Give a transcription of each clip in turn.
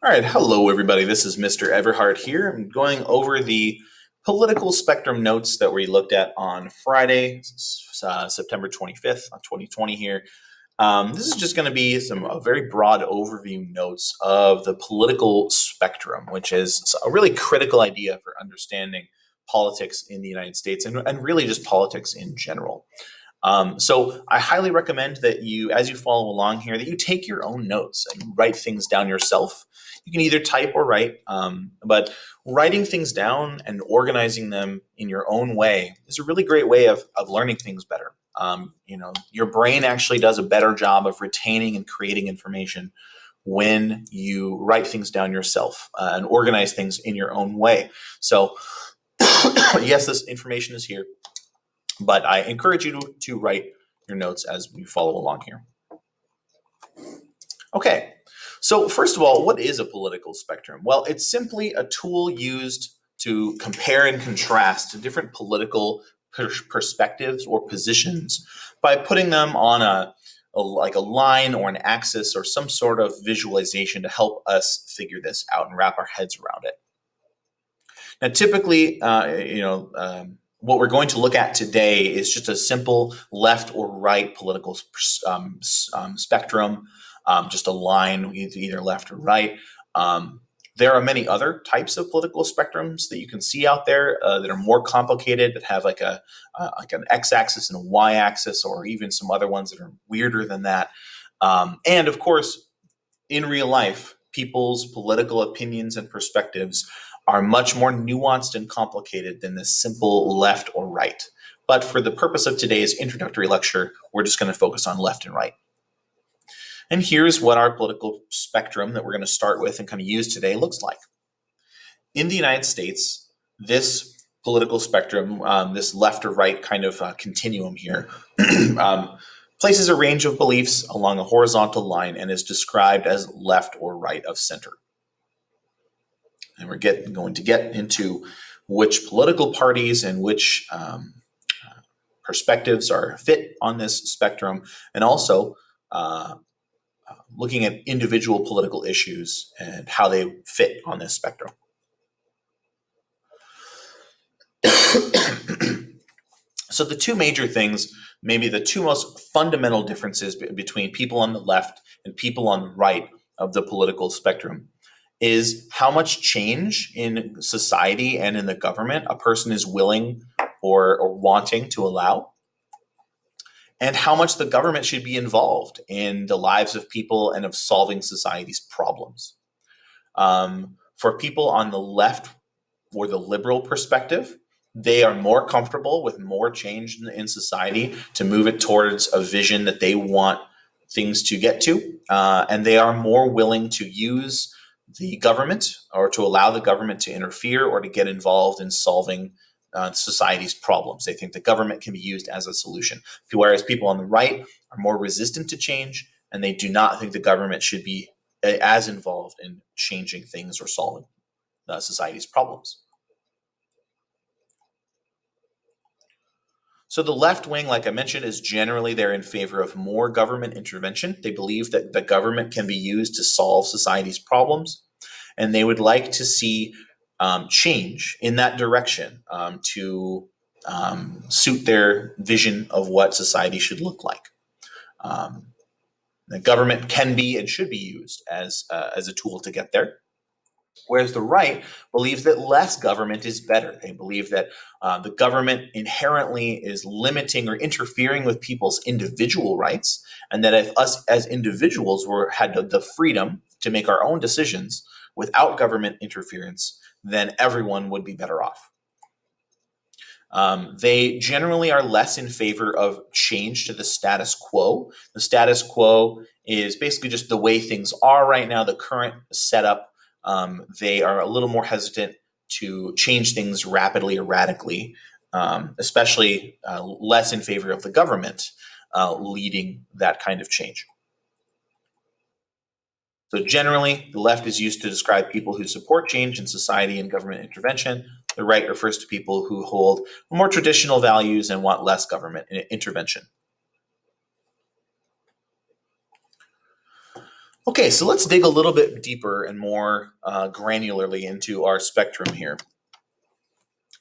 All right, hello everybody. This is Mr. Everhart here. I'm going over the political spectrum notes that we looked at on Friday, September 25th, 2020 here. This is just going to be some very broad overview notes of the political spectrum, which is a really critical idea for understanding politics in the United States and really just politics in general. So I highly recommend that you, as you follow along here, that you take your own notes and you write things down yourself. You can either type or write, but writing things down and organizing them in your own way is a really great way of learning things better. Your brain actually does a better job of retaining and creating information when you write things down yourself and organize things in your own way. So, yes, this information is here, but I encourage you to write your notes as we follow along here. Okay, so first of all, what is a political spectrum? Well, it's simply a tool used to compare and contrast different political perspectives or positions by putting them on like a line or an axis or some sort of visualization to help us figure this out and wrap our heads around it. Now, typically, what we're going to look at today is just a simple left or right political spectrum, just a line, either left or right. There are many other types of political spectrums that you can see out there that are more complicated, that have like an x-axis and a y-axis, or even some other ones that are weirder than that. And of course, in real life, people's political opinions and perspectives are much more nuanced and complicated than this simple left or right. But for the purpose of today's introductory lecture, we're just going to focus on left and right. And here's what our political spectrum that we're going to start with and kind of use today looks like. In the United States, this political spectrum, this left or right kind of continuum here, places a range of beliefs along a horizontal line and is described as left or right of center. And we're going to get into which political parties and which perspectives are fit on this spectrum, and also looking at individual political issues and how they fit on this spectrum. So the two major things, maybe the two most fundamental differences between people on the left and people on the right of the political spectrum, is how much change in society and in the government a person is willing or wanting to allow, and how much the government should be involved in the lives of people and of solving society's problems. For people on the left or the liberal perspective, they are more comfortable with more change in society to move it towards a vision that they want things to get to, and they are more willing to use the government or to allow the government to interfere or to get involved in solving society's problems. They think the government can be used as a solution, whereas people on the right are more resistant to change, and they do not think the government should be as involved in changing things or solving society's problems. So the left wing, like I mentioned, is generally they're in favor of more government intervention. They believe that the government can be used to solve society's problems, and they would like to see change in that direction to suit their vision of what society should look like. The government can be and should be used as a tool to get there. Whereas the right believes that less government is better. They believe that the government inherently is limiting or interfering with people's individual rights, and that if us as individuals had the freedom to make our own decisions without government interference, then everyone would be better off. They generally are less in favor of change to the status quo. The status quo is basically just the way things are right now, the current setup. They are a little more hesitant to change things rapidly or radically, especially less in favor of the government leading that kind of change. So generally, the left is used to describe people who support change in society and government intervention. The right refers to people who hold more traditional values and want less government intervention. Okay, so let's dig a little bit deeper and more granularly into our spectrum here.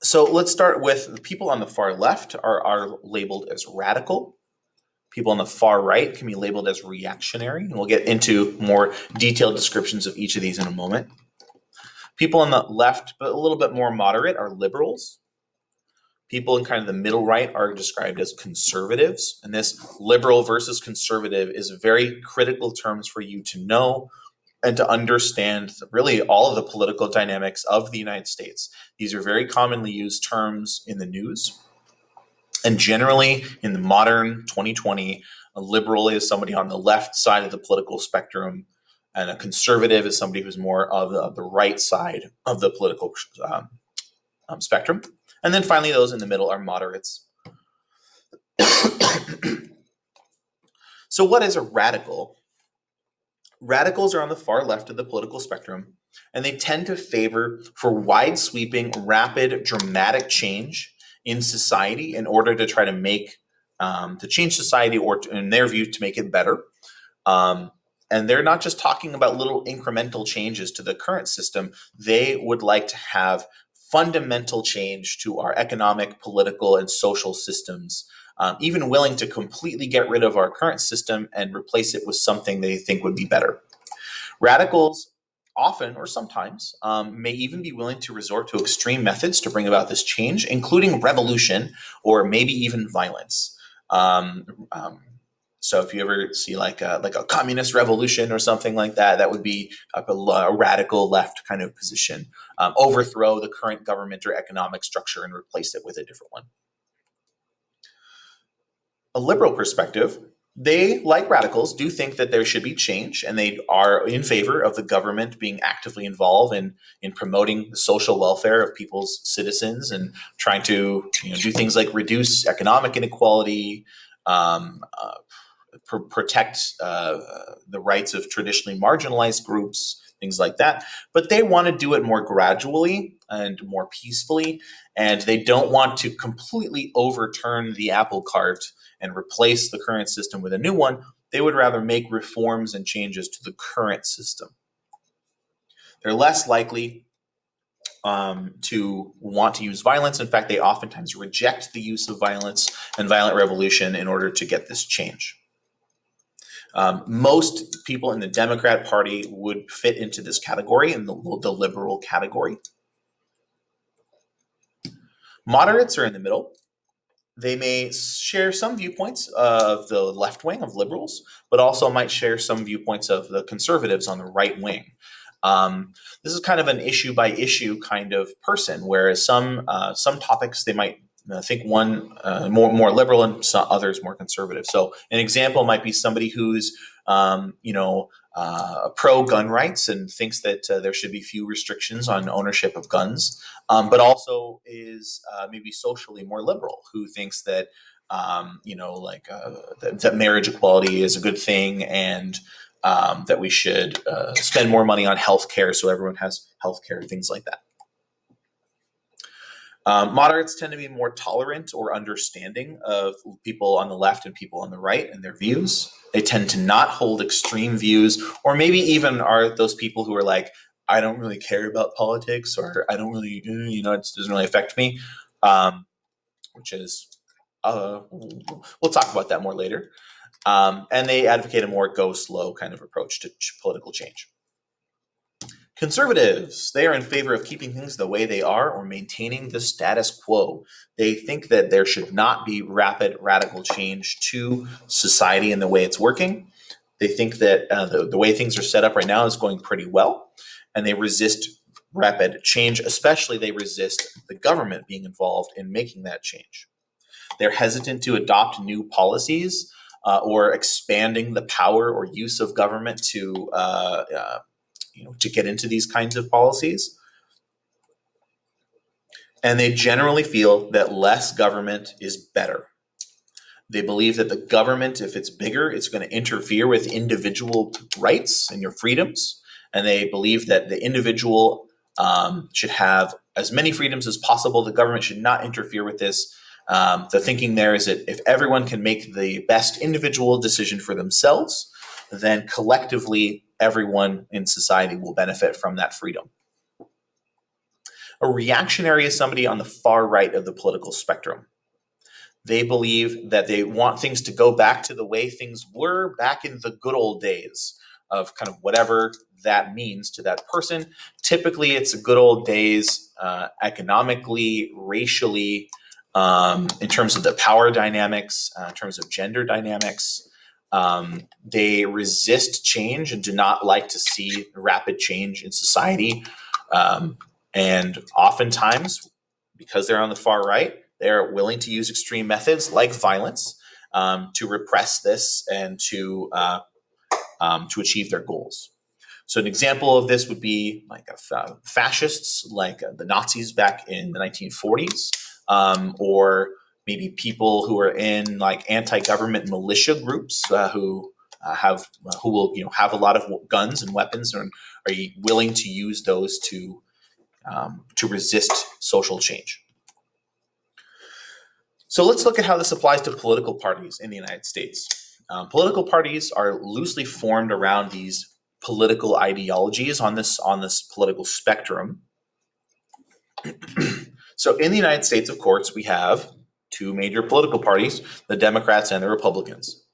So let's start with the people on the far left are labeled as radical. People on the far right can be labeled as reactionary, and we'll get into more detailed descriptions of each of these in a moment. People on the left, but a little bit more moderate, are liberals. People in kind of the middle right are described as conservatives. And this liberal versus conservative is very critical terms for you to know and to understand really all of the political dynamics of the United States. These are very commonly used terms in the news. And generally, in the modern 2020, a liberal is somebody on the left side of the political spectrum, and a conservative is somebody who's more of the right side of the political spectrum. And then finally, those in the middle are moderates. So, what is a radical? Radicals are on the far left of the political spectrum, and they tend to favor for wide sweeping, rapid, dramatic change in society in order to try to make to change society, or to, in their view, to make it better. Um, and they're not just talking about little incremental changes to the current system. They would like to have fundamental change to our economic, political, and social systems, even willing to completely get rid of our current system and replace it with something they think would be better. Radicals often or sometimes may even be willing to resort to extreme methods to bring about this change, including revolution or maybe even violence. Um, um, so if you ever see like a communist revolution or something like that, that would be a radical left kind of position. Overthrow the current government or economic structure and replace it with a different one. A liberal perspective, they, like radicals, do think that there should be change, and they are in favor of the government being actively involved in promoting the social welfare of people's citizens and trying to do things like reduce economic inequality, um, uh, protect the rights of traditionally marginalized groups, things like that. But they want to do it more gradually and more peacefully, and they don't want to completely overturn the apple cart and replace the current system with a new one. They would rather make reforms and changes to the current system. They're less likely to want to use violence. In fact, they oftentimes reject the use of violence and violent revolution in order to get this change. Most people in the Democrat Party would fit into this category, in the liberal category. Moderates are in the middle. They may share some viewpoints of the left wing of liberals, but also might share some viewpoints of the conservatives on the right wing. This is kind of an issue by issue kind of person, whereas some topics they might think one more liberal and some others more conservative. So an example might be somebody who's pro gun rights and thinks that there should be few restrictions on ownership of guns, but also is maybe socially more liberal, who thinks that that marriage equality is a good thing, and that we should spend more money on healthcare so everyone has healthcare, things like that. Moderates tend to be more tolerant or understanding of people on the left and people on the right and their views. They tend to not hold extreme views, or maybe even are those people who are like, I don't really care about politics, or I don't really, it doesn't really affect me, which is, we'll talk about that more later. And they advocate a more go slow kind of approach to political change. Conservatives, they are in favor of keeping things the way they are or maintaining the status quo. They think that there should not be rapid, radical change to society and the way it's working. They think that the way things are set up right now is going pretty well, and they resist rapid change, especially they resist the government being involved in making that change. They're hesitant to adopt new policies or expanding the power or use of government to get into these kinds of policies. And they generally feel that less government is better. They believe that the government, if it's bigger, it's going to interfere with individual rights and your freedoms. And they believe that the individual should have as many freedoms as possible. The government should not interfere with this. The thinking there is that if everyone can make the best individual decision for themselves, then collectively everyone in society will benefit from that freedom. A reactionary is somebody on the far right of the political spectrum. They believe that they want things to go back to the way things were back in the good old days of kind of whatever that means to that person. Typically, it's a good old days economically, racially, in terms of the power dynamics, in terms of gender dynamics. They resist change and do not like to see rapid change in society. And oftentimes, because they're on the far right, they're willing to use extreme methods like violence to repress this and to achieve their goals. So an example of this would be like fascists, like the Nazis back in the 1940s, or maybe people who are in like anti-government militia groups who will have a lot of guns and weapons and are willing to use those to resist social change. So let's look at how this applies to political parties in the United States. Political parties are loosely formed around these political ideologies on this political spectrum. So in the United States, of course, we have two major political parties, the Democrats and the Republicans.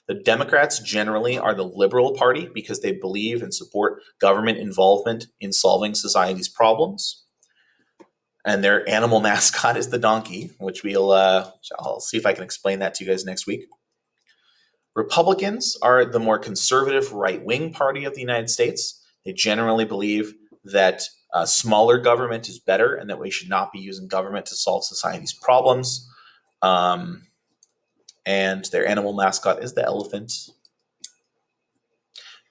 The Democrats generally are the liberal party because they believe and support government involvement in solving society's problems. And their animal mascot is the donkey, which I'll see if I can explain that to you guys next week. Republicans are the more conservative right-wing party of the United States. They generally believe that smaller government is better and that we should not be using government to solve society's problems. And their animal mascot is the elephant.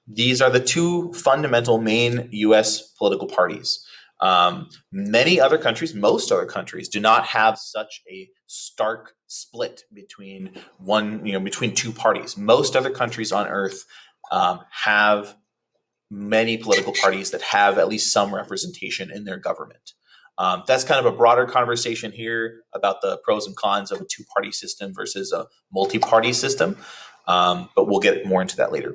These are the two fundamental main U.S. political parties. Most other countries do not have such a stark split between between two parties. Most other countries on earth have many political parties that have at least some representation in their government. That's kind of a broader conversation here about the pros and cons of a two-party system versus a multi-party system, but we'll get more into that later.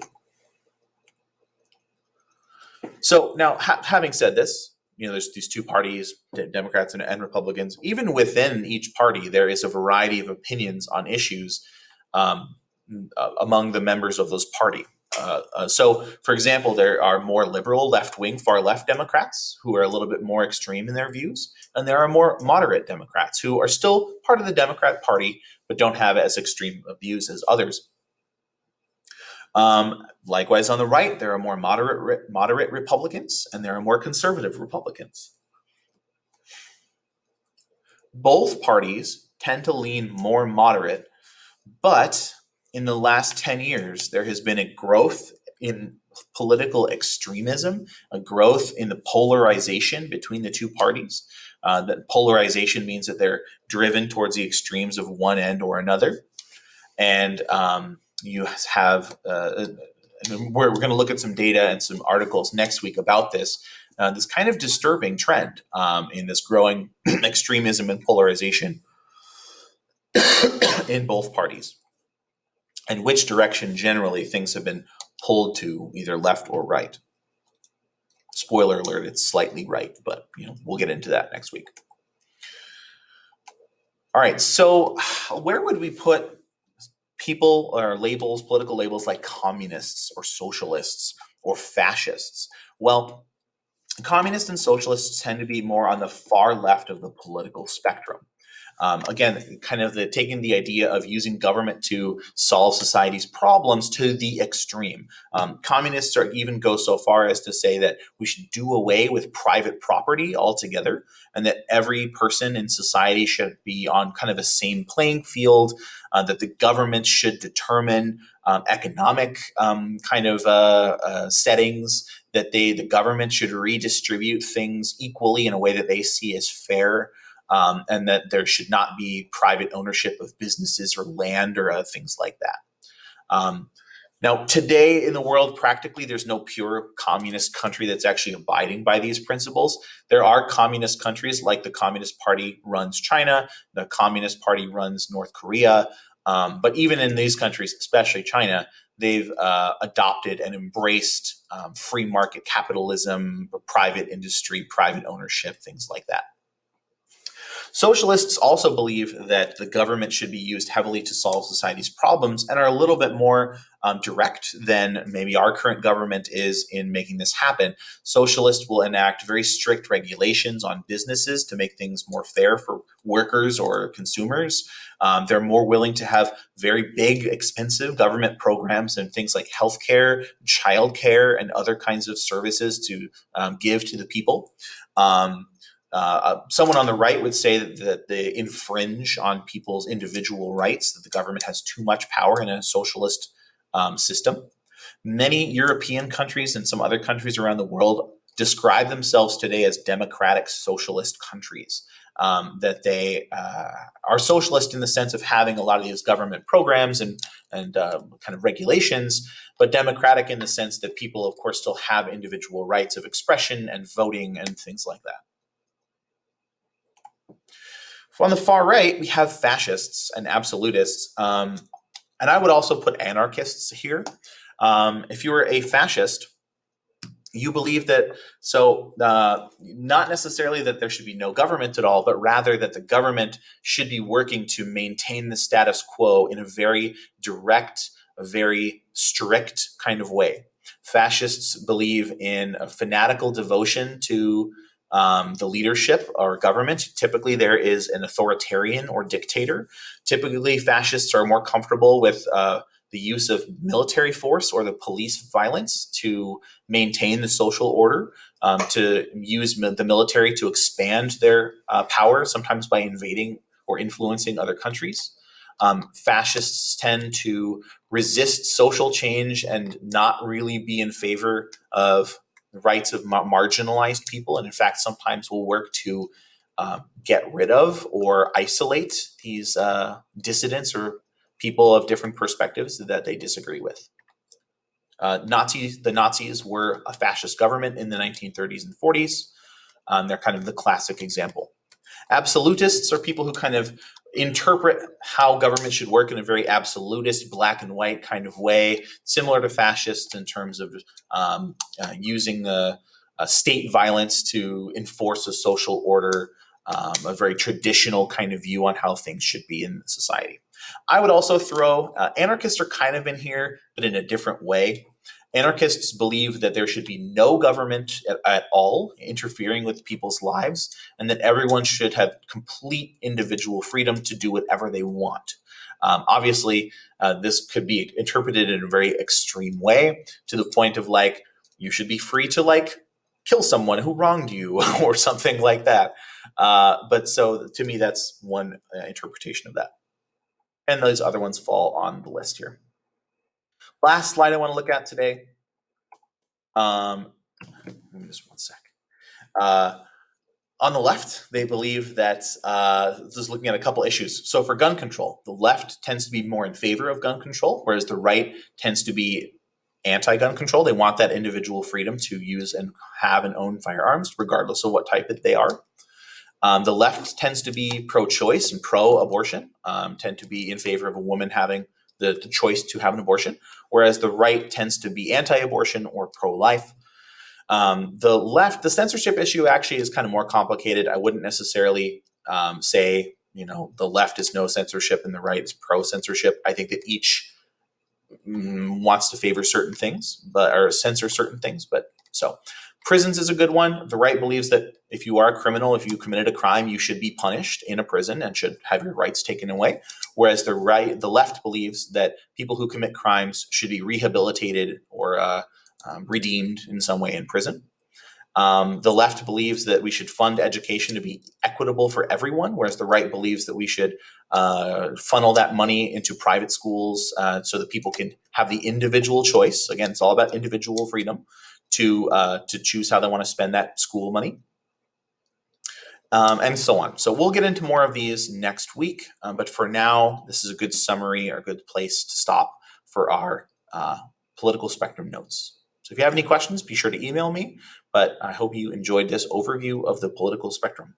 So now, having said this, there's these two parties, Democrats and Republicans. Even within each party, there is a variety of opinions on issues among the members of those party. So, for example, there are more liberal, left-wing, far-left Democrats who are a little bit more extreme in their views, and there are more moderate Democrats who are still part of the Democrat Party but don't have as extreme views as others. Likewise, on the right, there are more moderate Republicans and there are more conservative Republicans. Both parties tend to lean more moderate, but in the last 10 years, there has been a growth in political extremism, a growth in the polarization between the two parties. That polarization means that they're driven towards the extremes of one end or another. And you have we're going to look at some data and some articles next week about this kind of disturbing trend in this growing extremism and polarization in both parties, and which direction generally things have been pulled to, either left or right. Spoiler alert, it's slightly right, but we'll get into that next week. All right, so where would we put people or labels, political labels like communists or socialists or fascists? Well, communists and socialists tend to be more on the far left of the political spectrum. Again, kind of taking the idea of using government to solve society's problems to the extreme. Communists even go so far as to say that we should do away with private property altogether, and that every person in society should be on kind of a same playing field, that the government should determine economic settings, that the government should redistribute things equally in a way that they see as fair. And that there should not be private ownership of businesses or land or things like that. Now, today in the world, practically, there's no pure communist country that's actually abiding by these principles. There are communist countries, like the Communist Party runs China, the Communist Party runs North Korea. But even in these countries, especially China, they've adopted and embraced free market capitalism, private industry, private ownership, things like that. Socialists also believe that the government should be used heavily to solve society's problems and are a little bit more direct than maybe our current government is in making this happen. Socialists will enact very strict regulations on businesses to make things more fair for workers or consumers. They're more willing to have very big, expensive government programs and things like healthcare, childcare, and other kinds of services to give to the people. Someone on the right would say that they infringe on people's individual rights, that the government has too much power in a socialist system. Many European countries and some other countries around the world describe themselves today as democratic socialist countries. That they are socialist in the sense of having a lot of these government programs and kind of regulations, but democratic in the sense that people, of course, still have individual rights of expression and voting and things like that. On the far right, we have fascists and absolutists, and I would also put anarchists here. If you were a fascist, you believe that not necessarily that there should be no government at all, but rather that the government should be working to maintain the status quo in a very direct, a very strict kind of way. Fascists believe in a fanatical devotion to the leadership or government. Typically, there is an authoritarian or dictator. Typically, fascists are more comfortable with the use of military force or the police violence to maintain the social order, to use the military to expand their power, sometimes by invading or influencing other countries. Fascists tend to resist social change and not really be in favor of the rights of marginalized people, and in fact, sometimes will work to get rid of or isolate these dissidents or people of different perspectives that they disagree with. The Nazis were a fascist government in the 1930s and 40s. They're kind of the classic example. Absolutists are people who kind of interpret how government should work in a very absolutist, black and white kind of way, similar to fascists in terms of using the state violence to enforce a social order, a very traditional kind of view on how things should be in society. I would also throw anarchists are kind of in here, but in a different way. Anarchists believe that there should be no government at all interfering with people's lives, and that everyone should have complete individual freedom to do whatever they want. Obviously, this could be interpreted in a very extreme way, to the point of like, you should be free to like kill someone who wronged you or something like that. But so to me, that's one interpretation of that. And those other ones fall on the list here. Last slide I want to look at today. Just one sec. On the left, they believe that just looking at a couple issues. So for gun control, the left tends to be more in favor of gun control, whereas the right tends to be anti-gun control. They want that individual freedom to use and have and own firearms, regardless of what type they are. The left tends to be pro-choice and pro-abortion, tend to be in favor of a woman having the choice to have an abortion, whereas the right tends to be anti-abortion or pro-life. The left, the censorship issue actually is kind of more complicated. I wouldn't necessarily say, the left is no censorship and the right is pro-censorship. I think that each wants to favor certain things, or censor certain things. But so prisons is a good one. The right believes that if you are a criminal, if you committed a crime, you should be punished in a prison and should have your rights taken away. Whereas the left believes that people who commit crimes should be rehabilitated or redeemed in some way in prison. The left believes that we should fund education to be equitable for everyone, whereas the right believes that we should funnel that money into private schools so that people can have the individual choice. Again, it's all about individual freedom to choose how they want to spend that school money. And so on. So we'll get into more of these next week. But for now, this is a good summary or a good place to stop for our political spectrum notes. So if you have any questions, be sure to email me. But I hope you enjoyed this overview of the political spectrum.